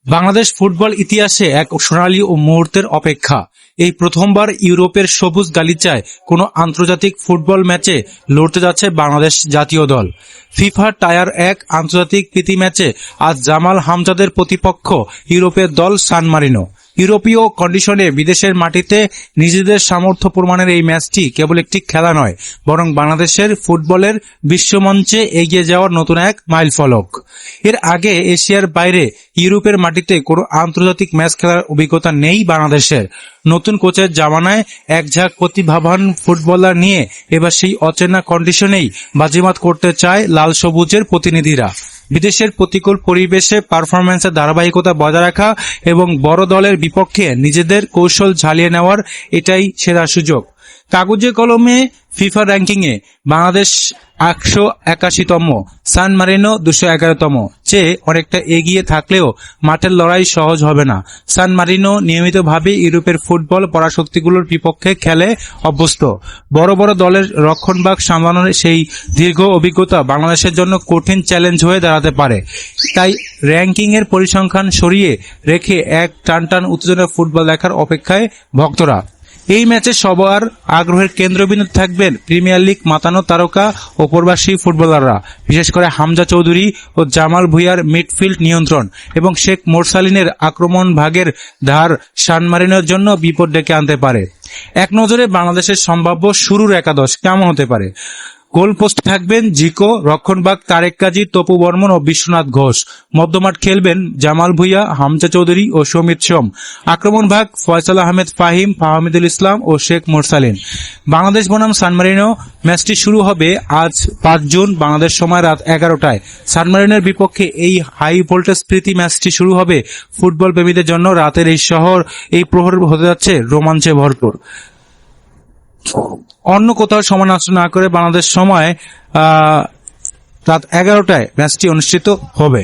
Bangladesh football ইতিহাসে এক সোনালী ও মুহূর্তের অপেক্ষা। এই প্রথমবার ইউরোপের সবুজ গালিচায় কোনো আন্তর্জাতিক ফুটবল ম্যাচে লড়তে যাচ্ছে বাংলাদেশ জাতীয় দল। ফিফা টায়ার 1 আন্তর্জাতিক প্রীতি ম্যাচে আজ জামাল হামজাদের প্রতিপক্ষ ইউরোপের দল সান মারিনো। ইউরোপীয় কন্ডিশনে বিদেশের মাটিতে নিজেদের সামর্থ্য প্রমাণের এই ম্যাচটি কেবল একটি খেলা নয়, বরং বাংলাদেশের ফুটবলের বিশ্বমঞ্চে এগিয়ে যাওয়ার নতুন এক মাইলফলক। এর আগে এশিয়ার বাইরে ইউরোপের মাটিতে কোনো আন্তর্জাতিক ম্যাচ খেলার অভিজ্ঞতা নেই বাংলাদেশের। নতুন কোচের জামানায় একঝাঁক প্রতিভাবান ফুটবলার নিয়ে এবার সেই অচেনা কন্ডিশনেই বাজিমাত করতে চায় লাল সবুজের প্রতিনিধিরা। বিদেশের প্রতিকূল পরিবেশে পারফরম্যান্সের ধারাবাহিকতা বজায় রাখা এবং বড় দলের বিপক্ষে নিজেদের কৌশল ঝালিয়ে নেওয়ার এটাই সেরা সুযোগ। কাগজে কলমে ফিফা র্যাঙ্কিংয়ে বাংলাদেশ 181তম, সান মারিনো 211তম চেয়ে অনেকটা এগিয়ে থাকলেও মাঠের লড়াই সহজ হবে না। সান মারিনো নিয়মিতভাবে ইউরোপের ফুটবল পরাশক্তিগুলোর বিপক্ষে খেলে অভ্যস্ত। বড় বড় দলের রক্ষণভাগ সামলানোর সেই দীর্ঘ অভিজ্ঞতা বাংলাদেশের জন্য কঠিন চ্যালেঞ্জ হয়ে দাঁড়াতে পারে। তাই র্যাঙ্কিংয়ের পরিসংখ্যান সরিয়ে রেখে এক টানটান উত্তেজনার ফুটবল দেখার অপেক্ষায় ভক্তরা। এই ম্যাচে সবার আগ্রহের কেন্দ্রবিন্দু থাকবেন প্রিমিয়ার লিগ মাতানো তারকা ও প্রবাসী ফুটবলাররা, বিশেষ করে হামজা চৌধুরী ও জামাল ভুঁইয়ার মিডফিল্ড নিয়ন্ত্রণ এবং শেখ মোরসালিনের আক্রমণ ভাগের ধার সান মারিনোর জন্য বিপদ ডেকে আনতে পারে। এক নজরে বাংলাদেশের সম্ভাব্য শুরুর একাদশ কেমন হতে পারে। গোলপোস্টে থাকবেন জিকো, রক্ষণভাগ তারেক কাজী, তপু বর্মন ও বিশ্বনাথ ঘোষ। মধ্যমাঠ খেলবেন জামাল ভুঁইয়া, হামজা চৌধুরী ও সমিত সোম। আক্রমণ ভাগ ফয়সাল আহমেদ ফাহিম, ফাহমিদুল ইসলাম ও শেখ মোরসালিন। বাংলাদেশ বনাম সান মারিনো ম্যাচটি শুরু হবে আজ 5 জুন বাংলাদেশ সময় রাত 11টায়। সান মারিনোর বিপক্ষে এই হাই ভোল্টেজ প্রীতি ম্যাচটি শুরু হবে ফুটবল প্রেমীদের জন্য রাতের এই প্রহর হতে যাচ্ছে রোমাঞ্চে ভরপুর। অন্য কোথাও সময় নষ্ট না করে বাংলাদেশ সময় রাত 11টায় ম্যাচটি অনুষ্ঠিত হবে।